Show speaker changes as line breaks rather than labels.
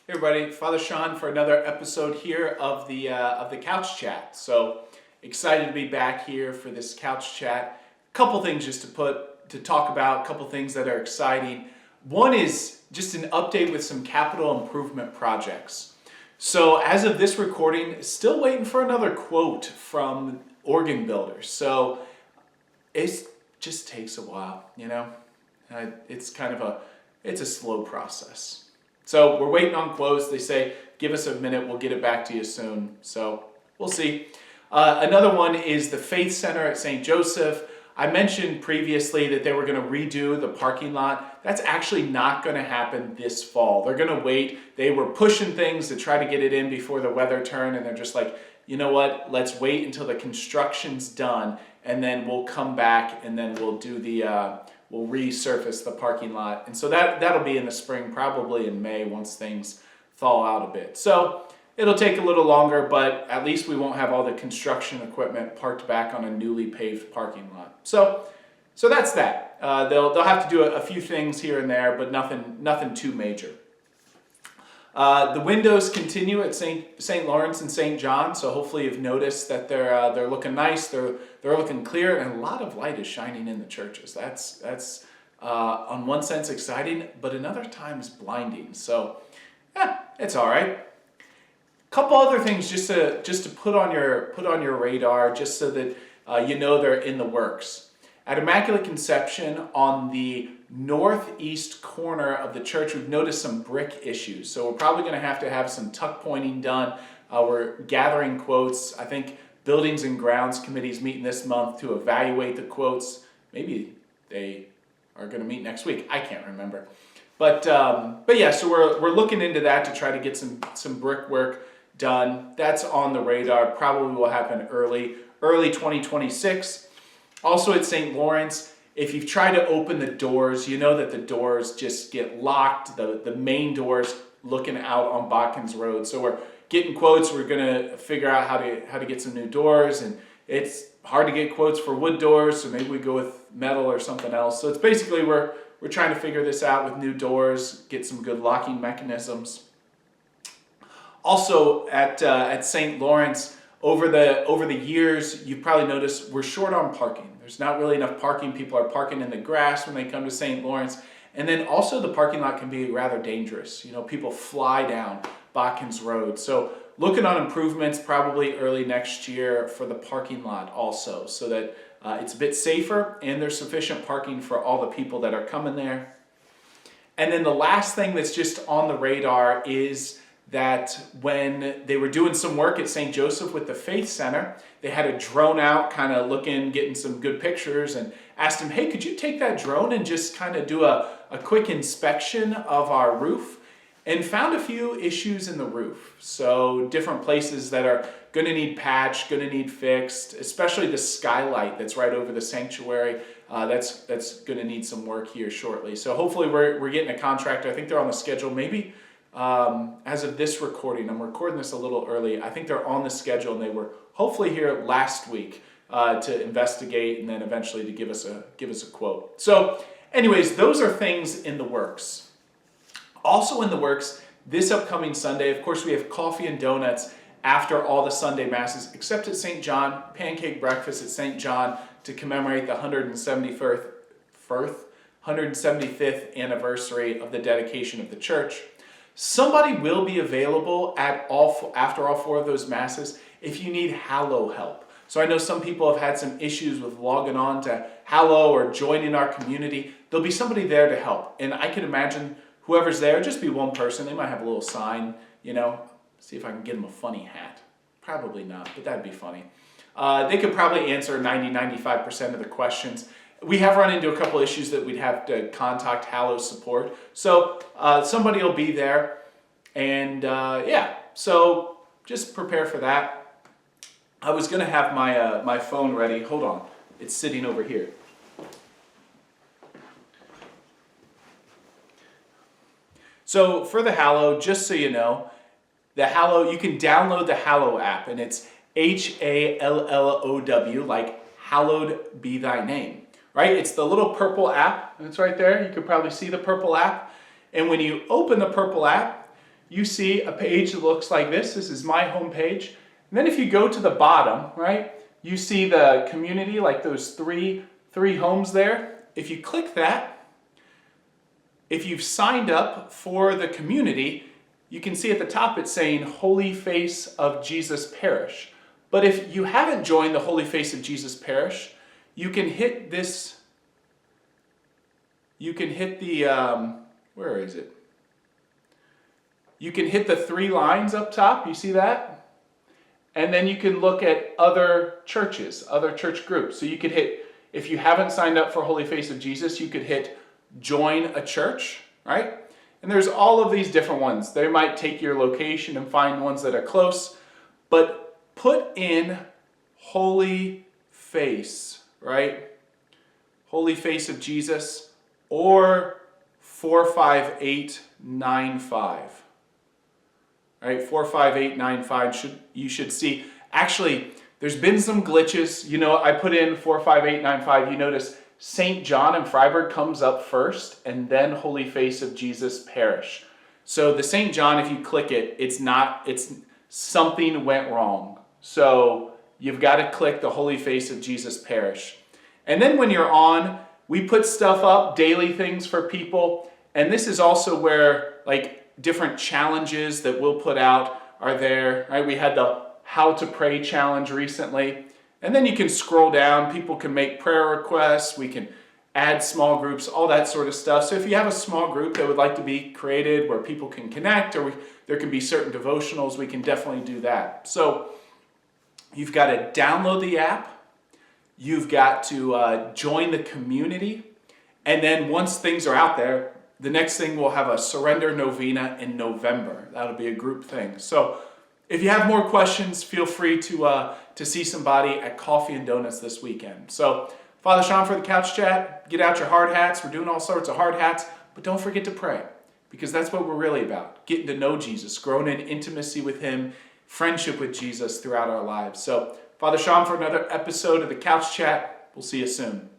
Hey everybody, Father Sean for another episode here of the Couch Chat. So excited to be back here for this Couch Chat. Couple things just to talk about, couple things that are exciting. One is just an update with some capital improvement projects. So as of this recording, still waiting for another quote from organ builders. So it just takes a while, you know. It's a slow process. So we're waiting on quotes. They say, give us a minute, we'll get it back to you soon. So we'll see. Another one is the Faith Center at St. Joseph. I mentioned previously that they were going to redo the parking lot. That's actually not going to happen this fall. They're going to wait. They were pushing things to try to get it in before the weather turned, and they're just like, you know what, let's wait until the construction's done, and then we'll come back, and then we'll do we'll resurface the parking lot. And so that'll be in the spring, probably in May, once things thaw out a bit. So it'll take a little longer, but at least we won't have all the construction equipment parked back on a newly paved parking lot. So that's that. They'll have to do a few things here and there, but nothing too major. The windows continue at St. Lawrence and St. John, so hopefully you've noticed that they're looking nice, they're looking clear, and a lot of light is shining in the churches. That's on one sense exciting, but another times blinding. So it's all right. Couple other things just to put on your radar, just so that you know they're in the works. At Immaculate Conception, on the northeast corner of the church, we've noticed some brick issues. So we're probably going to have some tuck pointing done. We're gathering quotes. I think Buildings and Grounds Committee is meeting this month to evaluate the quotes. Maybe they are going to meet next week. I can't remember. But yeah, so we're looking into that to try to get some brickwork done. That's on the radar. Probably will happen early 2026. Also at St. Lawrence, if you've tried to open the doors, you know that the doors just get locked, the main doors looking out on Botkins Road. So we're getting quotes. We're going to figure out how to get some new doors, and it's hard to get quotes for wood doors, so maybe we go with metal or something else. So it's basically we're trying to figure this out with new doors, get some good locking mechanisms. Also at St. Lawrence, over the years, you've probably noticed we're short on parking. There's not really enough parking. People are parking in the grass when they come to St. Lawrence. And then also the parking lot can be rather dangerous. You know, people fly down Botkins Road. So looking on improvements probably early next year for the parking lot also, so that it's a bit safer and there's sufficient parking for all the people that are coming there. And then the last thing that's just on the radar is that when they were doing some work at St. Joseph with the Faith Center, they had a drone out kind of looking, getting some good pictures, and asked him, hey, could you take that drone and just kind of do a quick inspection of our roof? And found a few issues in the roof. So different places that are going to need patched, going to need fixed, especially the skylight that's right over the sanctuary. That's going to need some work here shortly. So hopefully we're getting a contractor. I think they're on the schedule maybe. As of this recording, I'm recording this a little early. I think they're on the schedule, and they were hopefully here last week to investigate and then eventually to give us a quote. So, anyways, those are things in the works. Also in the works, this upcoming Sunday, of course, we have coffee and donuts after all the Sunday masses, except at St. John, pancake breakfast at St. John to commemorate the 175th anniversary of the dedication of the church. Somebody will be available after all four of those masses if you need Hallow help. So I know some people have had some issues with logging on to Hallow or joining our community. There'll be somebody there to help. And I can imagine whoever's there, just be one person. They might have a little sign, you know. See if I can get them a funny hat. Probably not, but that'd be funny. They could probably answer 95% of the questions. We have run into a couple issues that we'd have to contact Hallow support. So somebody will be there. And yeah, so just prepare for that. I was going to have my phone ready. Hold on. It's sitting over here. So for the Hallow, just so you know, the Hallow, you can download the Hallow app, and it's HALLOW, like hallowed be thy name. Right? It's the little purple app, and it's right there. You can probably see the purple app. And when you open the purple app, you see a page that looks like this. This is my home page. And then if you go to the bottom, right, you see the community, like those three homes there. If you click that, if you've signed up for the community, you can see at the top it's saying Holy Face of Jesus Parish. But if you haven't joined the Holy Face of Jesus Parish, you can hit this, you can hit the, where is it? You can hit the 3 lines up top, you see that? And then you can look at other churches, other church groups. So you could hit, if you haven't signed up for Holy Face of Jesus, you could hit join a church, right? And there's all of these different ones. They might take your location and find ones that are close, but put in Holy Face, right? Holy Face of Jesus or 45895. Right, 45895 you should see. Actually, there's been some glitches. You know, I put in 45895. You notice St. John in Freiburg comes up first, and then Holy Face of Jesus Parish. So the St. John, if you click it, it's something went wrong. So you've got to click the Holy Face of Jesus Parish. And then when you're on, we put stuff up, daily things for people. And this is also where, like, different challenges that we'll put out are there, right? We had the How to Pray challenge recently. And then you can scroll down. People can make prayer requests. We can add small groups, all that sort of stuff. So if you have a small group that would like to be created where people can connect, or there can be certain devotionals, we can definitely do that. So you've got to download the app. You've got to join the community. And then once things are out there, the next thing we'll have a surrender novena in November. That'll be a group thing. So if you have more questions, feel free to see somebody at Coffee and Donuts this weekend. So Father Sean for the Couch Chat. Get out your hard hats. We're doing all sorts of hard hats, but don't forget to pray, because that's what we're really about, getting to know Jesus, growing in intimacy with him, friendship with Jesus throughout our lives. So Father Sean for another episode of the Couch Chat. We'll see you soon.